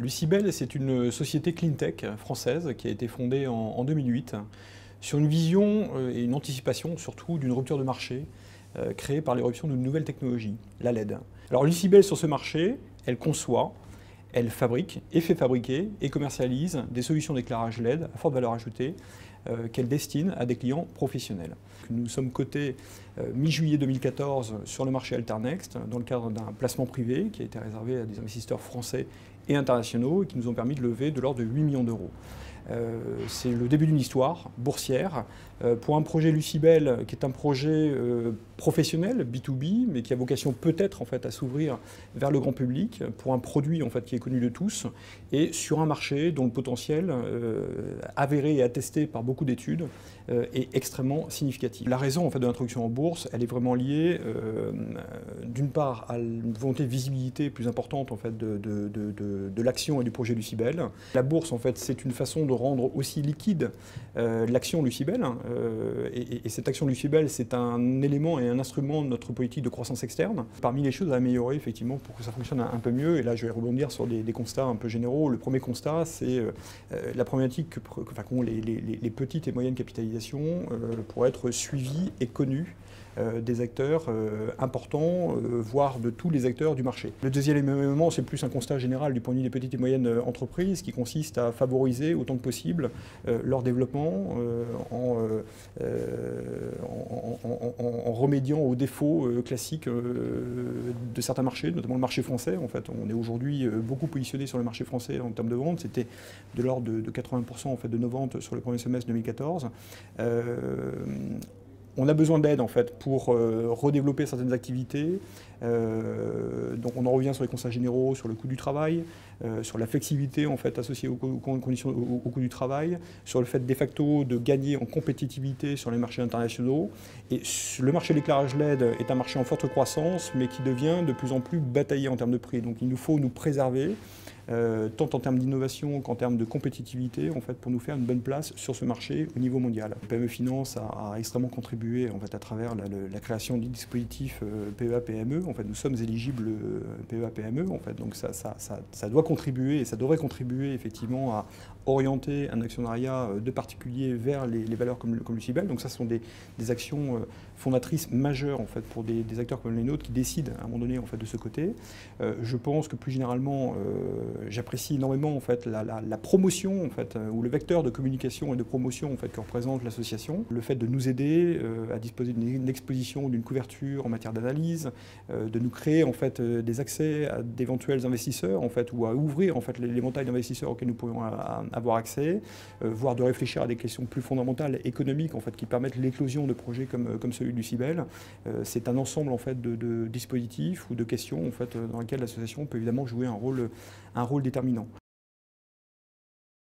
Lucibel, c'est une société cleantech française qui a été fondée en 2008 sur une vision et une anticipation surtout d'une rupture de marché créée par l'éruption d'une nouvelle technologie, la LED. Alors Lucibel sur ce marché, elle conçoit, elle fabrique et fait fabriquer et commercialise des solutions d'éclairage LED à forte valeur ajoutée qu'elle destine à des clients professionnels. Nous sommes cotés mi-juillet 2014 sur le marché Alternext dans le cadre d'un placement privé qui a été réservé à des investisseurs français et internationaux et qui nous ont permis de lever de l'ordre de 8 millions d'euros. C'est le début d'une histoire boursière pour un projet Lucibel qui est un projet professionnel, B2B, mais qui a vocation peut-être en fait, à s'ouvrir vers le grand public pour un produit en fait, qui est connu de tous et sur un marché dont le potentiel avéré et attesté par beaucoup d'études est extrêmement significatif. La raison en fait, de l'introduction en bourse, elle est vraiment liée d'une part à une volonté de visibilité plus importante en fait, de l'action et du projet Lucibel. La bourse en fait, c'est une façon de rendre aussi liquide l'action Lucibel. Et cette action Lucibel, c'est un élément et un instrument de notre politique de croissance externe. Parmi les choses à améliorer, effectivement, pour que ça fonctionne un peu mieux, et là je vais rebondir sur des constats un peu généraux. Le premier constat, c'est la problématique qu'ont les petites et moyennes capitalisations pour être suivies et connues des acteurs importants, voire de tous les acteurs du marché. Le deuxième élément, c'est plus un constat général du point de vue des petites et moyennes entreprises qui consiste à favoriser autant que possible leur développement en remédiant aux défauts classiques de certains marchés, notamment le marché français. En fait, on est aujourd'hui beaucoup positionné sur le marché français en termes de vente. C'était de l'ordre de 80% en fait, de nos ventes sur le premier semestre 2014. On a besoin d'aide en fait pour redévelopper certaines activités. Donc on en revient sur les constats généraux, sur le coût du travail, sur la flexibilité en fait associée aux conditions, au coût du travail, sur le fait de facto de gagner en compétitivité sur les marchés internationaux. Et le marché de l'éclairage LED est un marché en forte croissance, mais qui devient de plus en plus bataillé en termes de prix. Donc il nous faut nous préserver. Tant en termes d'innovation qu'en termes de compétitivité, en fait, pour nous faire une bonne place sur ce marché au niveau mondial. PME Finance a extrêmement contribué en fait, à travers la création du dispositif PEA-PME. En fait, nous sommes éligibles PEA-PME, en fait, donc ça doit contribuer et ça devrait contribuer effectivement à orienter un actionnariat de particuliers vers les valeurs comme Lucibel. Donc ça, ce sont des actions fondatrices majeures en fait, pour des acteurs comme les nôtres qui décident à un moment donné en fait, de ce côté. Je pense que plus généralement, j'apprécie énormément en fait, la promotion en fait, ou le vecteur de communication et de promotion en fait, que représente l'association. Le fait de nous aider à disposer d'une exposition, d'une couverture en matière d'analyse, de nous créer en fait, des accès à d'éventuels investisseurs en fait, ou à ouvrir en fait, l'éventail d'investisseurs auxquels nous pourrions avoir accès, voire de réfléchir à des questions plus fondamentales économiques en fait, qui permettent l'éclosion de projets comme celui de Lucibel. C'est un ensemble en fait, de dispositifs ou de questions en fait, dans lesquelles l'association peut évidemment jouer un rôle déterminant.